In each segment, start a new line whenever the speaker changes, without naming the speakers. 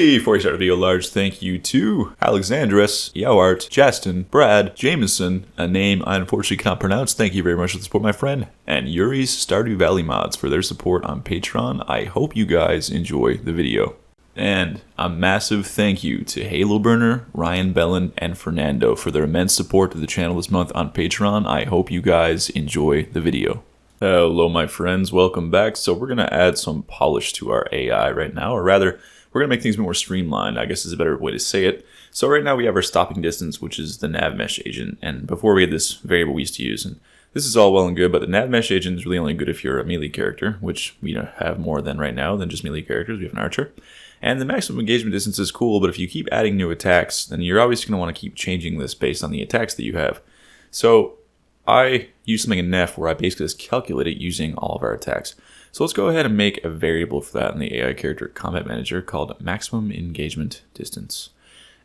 Before we start the video, large thank you to Alexandrus, Yowart, Justin, Brad, Jameson, a name I unfortunately cannot pronounce. Thank you very much for the support, my friend, and Yuri's Stardew Valley Mods for their support on Patreon. I hope you guys enjoy the video. And a massive thank you to Halo Burner, Ryan Bellin, and Fernando for their immense support of the channel this month on Patreon. I hope you guys enjoy the video. Hello my friends, welcome back. So we're going to add some polish to our AI right now, or rather, we're going to make things more streamlined, I guess is a better way to say it. So right now we have our stopping distance, which is the nav mesh agent, and before we had this variable we used to use, and this is all well and good, but the nav mesh agent is really only good if you're a melee character, which we have more than right now than just melee characters. We have an archer. And the maximum engagement distance is cool, but if you keep adding new attacks, then you're always going to want to keep changing this based on the attacks that you have. So I use something in Nef where I basically just calculate it using all of our attacks. So let's go ahead and make a variable for that in the AI character combat manager called maximum engagement distance.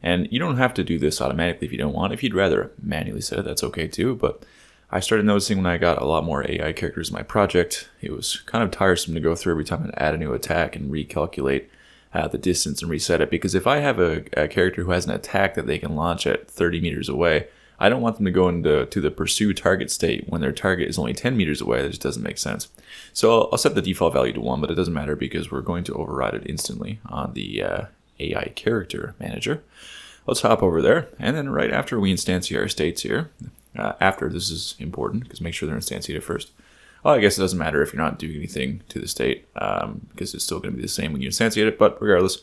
And you don't have to do this automatically if you don't want. If you'd rather manually set it, that's okay too. But I started noticing when I got a lot more AI characters in my project, it was kind of tiresome to go through every time and add a new attack and recalculate the distance and reset it, because if I have a character who has an attack that they can launch at 30 meters away, I don't want them to go into the pursue target state when their target is only 10 meters away. That just doesn't make sense. So I'll set the default value to 1, but it doesn't matter because we're going to override it instantly on the AI character manager. Let's hop over there, and then right after we instantiate our states here, after this is important because make sure they're instantiated first. Well, I guess it doesn't matter if you're not doing anything to the state, because it's still going to be the same when you instantiate it, but regardless,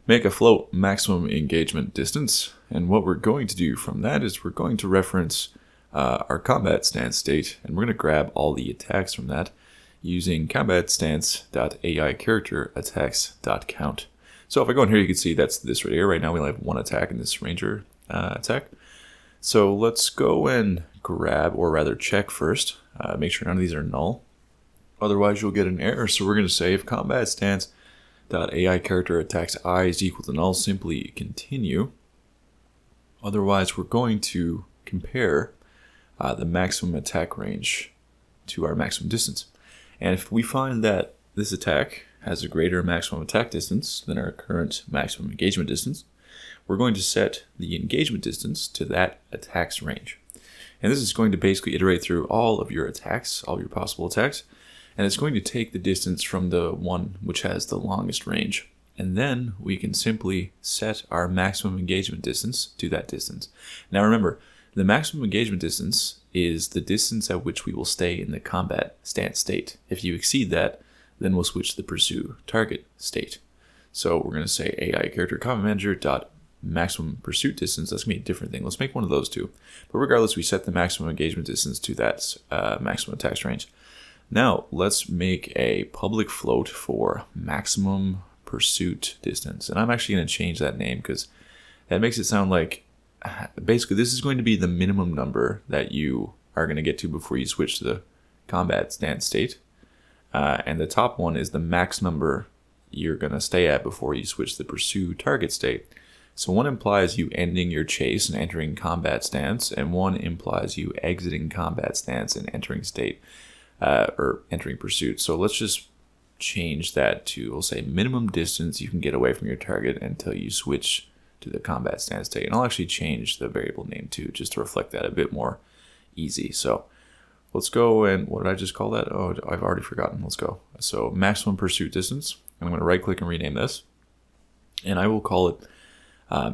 make a float maximum engagement distance, and what we're going to do from that is we're going to reference our combat stance state, and we're going to grab all the attacks from that using combat stance.ai character attacks.count. So if I go in here, you can see that's this right here. Right now we only have one attack in this ranger attack. So let's go and grab, or rather check first, make sure none of these are null. Otherwise you'll get an error. So we're going to say if combat stance.ai character attacks I is equal to null, simply continue. Otherwise we're going to compare the maximum attack range to our maximum distance. And if we find that this attack has a greater maximum attack distance than our current maximum engagement distance, we're going to set the engagement distance to that attack's range. And this is going to basically iterate through all of your attacks, all of your possible attacks, and it's going to take the distance from the one which has the longest range. And then we can simply set our maximum engagement distance to that distance. Now remember, the maximum engagement distance is the distance at which we will stay in the combat stance state. If you exceed that, then we'll switch to the pursue target state. So we're going to say AI character combat manager dot maximum pursuit distance. That's going to be a different thing. Let's make one of those two. But regardless, we set the maximum engagement distance to that maximum attacks range. Now, let's make a public float for maximum pursuit distance. And I'm actually going to change that name because that makes it sound like, basically, this is going to be the minimum number that you are going to get to before you switch to the combat stance state. And the top one is the max number you're going to stay at before you switch to the pursue target state. So one implies you ending your chase and entering combat stance, and one implies you exiting combat stance and entering state, or entering pursuit. So let's just change that to, we'll say, minimum distance you can get away from your target until you switch to the combat stance state. And I'll actually change the variable name too, just to reflect that a bit more easy. So let's go and, what did I just call that? Oh, I've already forgotten. Let's go. So maximum pursuit distance. I'm going to right click and rename this. And I will call it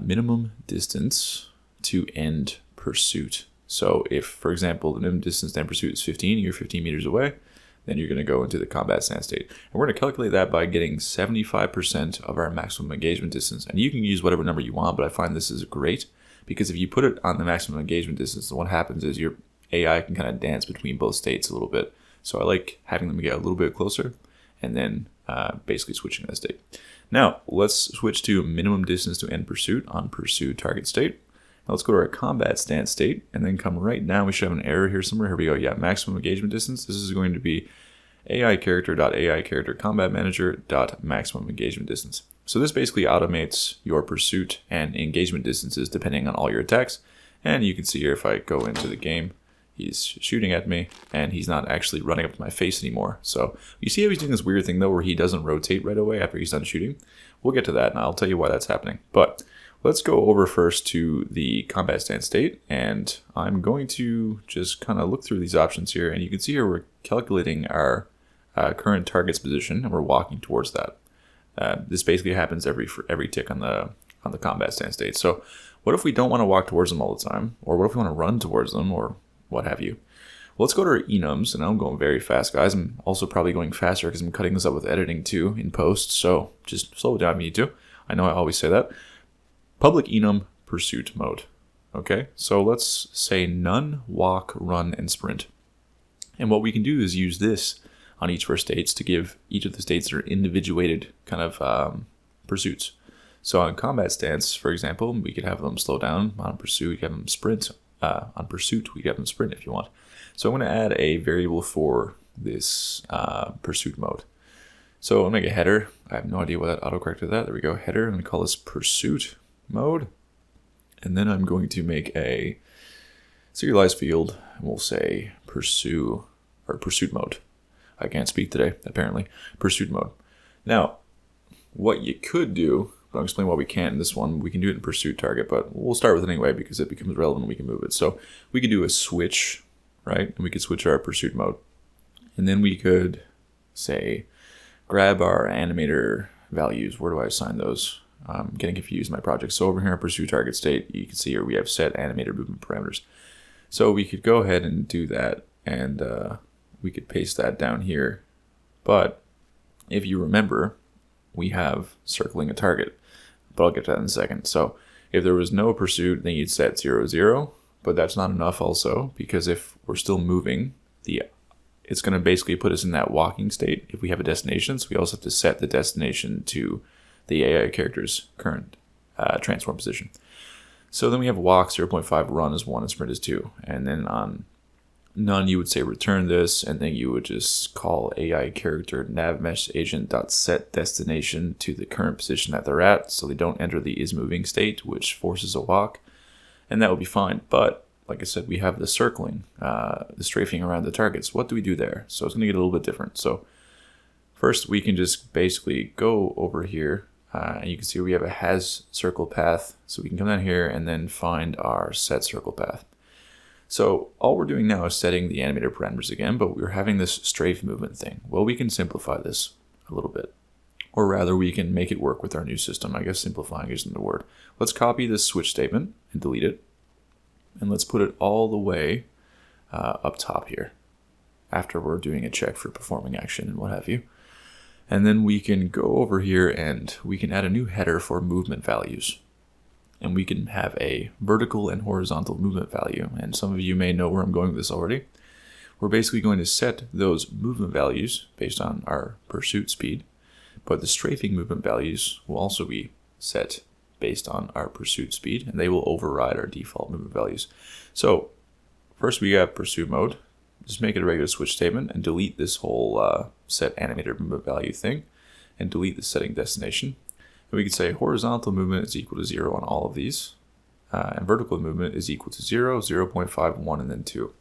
minimum distance to end pursuit. So if, for example, the minimum distance to end pursuit is 15, you're 15 meters away, then you're going to go into the combat stance state. And we're going to calculate that by getting 75% of our maximum engagement distance. And you can use whatever number you want, but I find this is great because if you put it on the maximum engagement distance, what happens is your AI can kind of dance between both states a little bit. So I like having them get a little bit closer and then basically switching that state. Now, let's switch to minimum distance to end pursuit on pursue target state. Now let's go to our combat stance state, and then come right down. We should have an error here somewhere. Here we go. Yeah, maximum engagement distance. This is going to be AI character combat manager maximum engagement distance. So this basically automates your pursuit and engagement distances depending on all your attacks. And you can see here if I go into the game, he's shooting at me, and he's not actually running up to my face anymore. So you see how he's doing this weird thing, though, where he doesn't rotate right away after he's done shooting? We'll get to that, and I'll tell you why that's happening. But let's go over first to the combat stance state, and I'm going to just kind of look through these options here, and you can see here we're calculating our current target's position, and we're walking towards that. This basically happens for every tick on the combat stance state. So what if we don't want to walk towards them all the time, or what if we want to run towards them, or what have you? Well, let's go to our enums, and I'm going very fast, guys. I'm also probably going faster because I'm cutting this up with editing too in post, so just slow it down if you need to. I know I always say that. Public enum pursuit mode. Okay, so let's say none, walk, run, and sprint. And what we can do is use this on each of our states to give each of the states their individuated kind of pursuits. So on combat stance, for example, we could have them slow down. On pursuit, we could have them sprint. On pursuit, we could have them sprint if you want. So I'm going to add a variable for this pursuit mode. So I'll make a header. I have no idea what that autocorrected that. There we go, header. I'm going to call this pursuit mode. And then I'm going to make a serialized field, and we'll say pursue, or pursuit mode. I can't speak today, apparently. Pursuit mode. Now, what you could do, but I'll explain why we can't in this one. We can do it in pursuit target, but we'll start with it anyway because it becomes relevant when we can move it. So we could do a switch, right? And we could switch our pursuit mode. And then we could, say, grab our animator values. Where do I assign those? I'm getting confused in my project. So over here in pursuit target state, you can see here we have set animator movement parameters. So we could go ahead and do that, and we could paste that down here. But if you remember, we have circling a target, but I'll get to that in a second. So if there was no pursuit, then you'd set 0, 0, but that's not enough also, because if we're still moving, it's going to basically put us in that walking state if we have a destination. So we also have to set the destination to the AI character's current transform position. So then we have walk 0.5, run is 1, and sprint is 2. And then on none, you would say return this, and then you would just call AI character navmesh agent.set destination to the current position that they're at, so they don't enter the is moving state, which forces a walk, and that would be fine. But like I said, we have the circling, the strafing around the targets. What do we do there? So it's going to get a little bit different. So first, we can just basically go over here, and you can see we have a has circle path, so we can come down here and then find our set circle path. So all we're doing now is setting the animator parameters again, but we're having this strafe movement thing. Well, we can simplify this a little bit, or rather we can make it work with our new system. I guess simplifying isn't the word. Let's copy this switch statement and delete it, and let's put it all the way up top here after we're doing a check for performing action and what have you. And then we can go over here and we can add a new header for movement values. And we can have a vertical and horizontal movement value. And some of you may know where I'm going with this already. We're basically going to set those movement values based on our pursuit speed, but the strafing movement values will also be set based on our pursuit speed, and they will override our default movement values. So first we got pursuit mode. Just make it a regular switch statement and delete this whole set animator movement value thing, and delete the setting destination. And we can say horizontal movement is equal to 0 on all of these, and vertical movement is equal to 0, 0.5, 1, and then 2.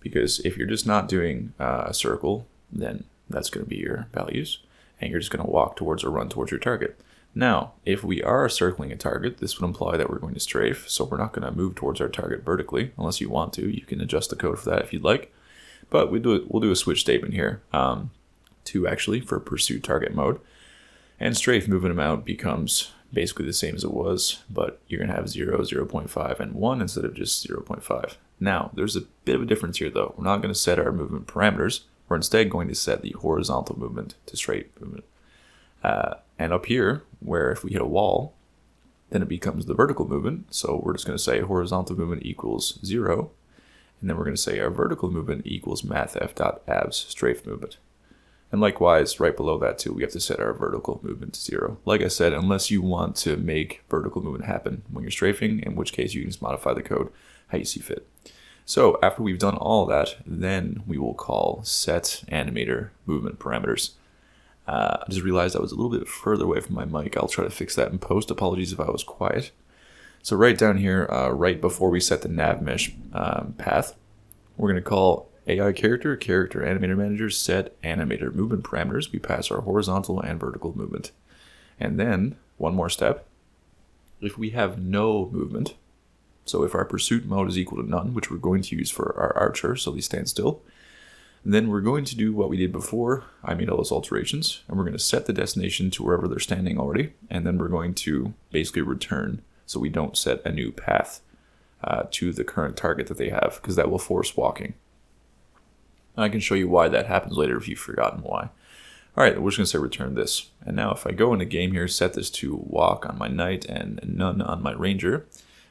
Because if you're just not doing a circle, then that's going to be your values, and you're just going to walk towards or run towards your target. Now, if we are circling a target, this would imply that we're going to strafe, so we're not going to move towards our target vertically, unless you want to. You can adjust the code for that if you'd like. But we'll do a switch statement here, 2 actually, for pursuit target mode. And strafe movement amount becomes basically the same as it was, but you're going to have 0, 0.5, and 1 instead of just 0.5. Now, there's a bit of a difference here, though. We're not going to set our movement parameters. We're instead going to set the horizontal movement to straight movement. And up here, where if we hit a wall, then it becomes the vertical movement. So we're just going to say horizontal movement equals 0. And then we're going to say our vertical movement equals mathf.abs strafe movement. And likewise, right below that too, we have to set our vertical movement to 0. Like I said, unless you want to make vertical movement happen when you're strafing, in which case you can just modify the code how you see fit. So after we've done all that, then we will call set animator movement parameters. I just realized I was a little bit further away from my mic. I'll try to fix that in post. Apologies if I was quiet. So right down here, right before we set the nav mesh path, We're going to call AI character animator manager set animator movement parameters. We pass our horizontal and vertical movement. And then one more step. If we have no movement, so if our pursuit mode is equal to none, which we're going to use for our archer, so they stand still, then we're going to do what we did before. I made all those alterations, and we're going to set the destination to wherever they're standing already, and then we're going to basically return so we don't set a new path to the current target that they have, because that will force walking. And I can show you why that happens later if you've forgotten why. All right, we're just going to say return this. And now if I go into game here, set this to walk on my knight and none on my ranger,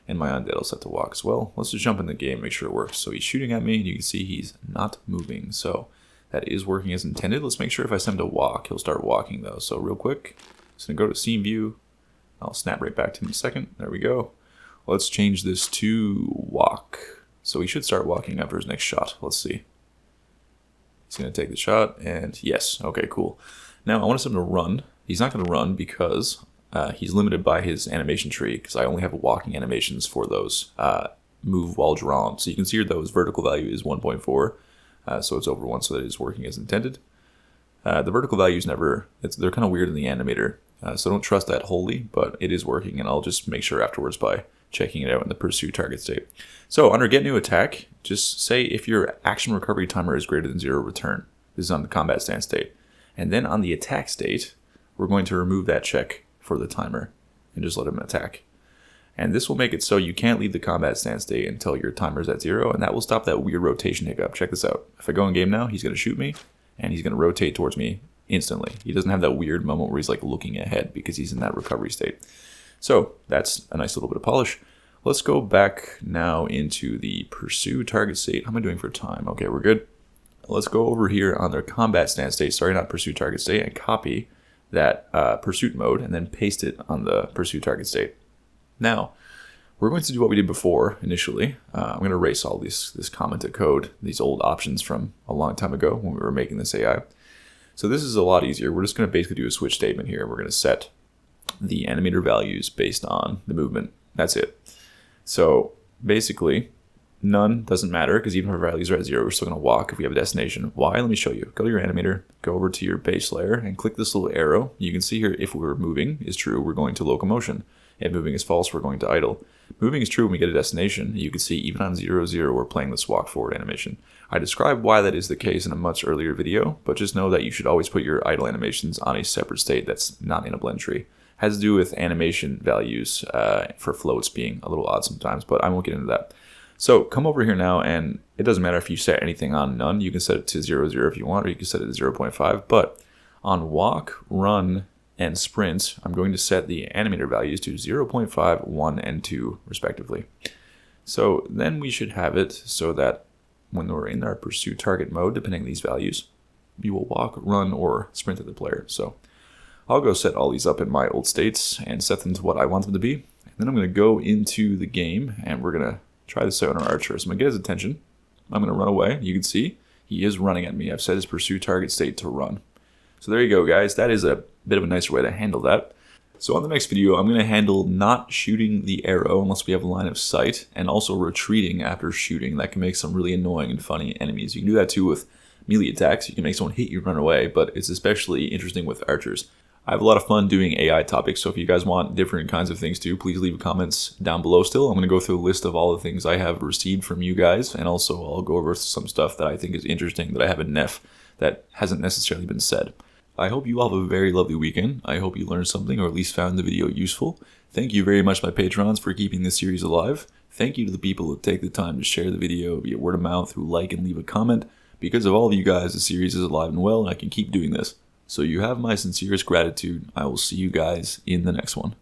and my undead I'll set to walk as well. Let's just jump in the game, make sure it works. So he's shooting at me, and you can see he's not moving. So that is working as intended. Let's make sure if I send him to walk, he'll start walking though. So real quick, just going to go to scene view. I'll snap right back to him in a second. There we go. Let's change this to walk. So he should start walking after his next shot. Let's see. He's going to take the shot, and yes. Okay, cool. Now I want him to run. He's not going to run because he's limited by his animation tree, because I only have walking animations for those move while drawn. So you can see here that his vertical value is 1.4, so it's over 1, so that it is working as intended. The vertical values they're kind of weird in the animator, so don't trust that wholly, but it is working, and I'll just make sure afterwards by checking it out in the pursue target state. So under get new attack, just say if your action recovery timer is greater than 0, return. This is on the combat stand state. And then on the attack state, we're going to remove that check for the timer and just let him attack. And this will make it so you can't leave the combat stand state until your timer is at 0, and that will stop that weird rotation hiccup. Check this out. If I go in game now, he's going to shoot me, and he's going to rotate towards me instantly. He doesn't have that weird moment where he's like looking ahead because he's in that recovery state. So that's a nice little bit of polish. Let's go back now into the pursue target state. How am I doing for time? Okay, we're good. Let's go over here on their combat stand state, sorry, not pursue target state, and copy that pursuit mode and then paste it on the pursue target state. Now, we're going to do what we did before initially. I'm going to erase all this commented code, these old options from a long time ago when we were making this AI. So this is a lot easier. We're just going to basically do a switch statement here. We're going to set the animator values based on the movement. That's it. So basically, none doesn't matter because even if our values are at 0, we're still going to walk if we have a destination. Why? Let me show you. Go to your animator, go over to your base layer, and click this little arrow. You can see here if we're moving is true, we're going to locomotion. If moving is false, we're going to idle. Moving is true when we get a destination. You can see even on 0, 0, we're playing this walk forward animation. I described why that is the case in a much earlier video, but just know that you should always put your idle animations on a separate state that's not in a blend tree. Has to do with animation values for floats being a little odd sometimes, but I won't get into that. So come over here now, and it doesn't matter if you set anything on none. You can set it to 0, 0 if you want, or you can set it to 0.5. But on walk, run, and sprint, I'm going to set the animator values to 0.5, 1, and 2, respectively. So then we should have it so that when we're in our pursue target mode, depending on these values, we will walk, run, or sprint at the player. So I'll go set all these up in my old states and set them to what I want them to be. And then I'm going to go into the game, and we're going to try this out on our archer. So I'm going to get his attention. I'm going to run away. You can see he is running at me. I've set his pursue target state to run. So there you go, guys. That is a bit of a nicer way to handle that. So on the next video, I'm going to handle not shooting the arrow unless we have a line of sight, and also retreating after shooting. That can make some really annoying and funny enemies. You can do that too with melee attacks. You can make someone hit you, run away, but it's especially interesting with archers. I have a lot of fun doing AI topics, so if you guys want different kinds of things too, please leave comments down below still. I'm going to go through a list of all the things I have received from you guys, and also I'll go over some stuff that I think is interesting that I have in NEF that hasn't necessarily been said. I hope you all have a very lovely weekend. I hope you learned something, or at least found the video useful. Thank you very much, my patrons, for keeping this series alive. Thank you to the people who take the time to share the video via word of mouth, who like and leave a comment. Because of all of you guys, the series is alive and well, and I can keep doing this. So you have my sincerest gratitude. I will see you guys in the next one.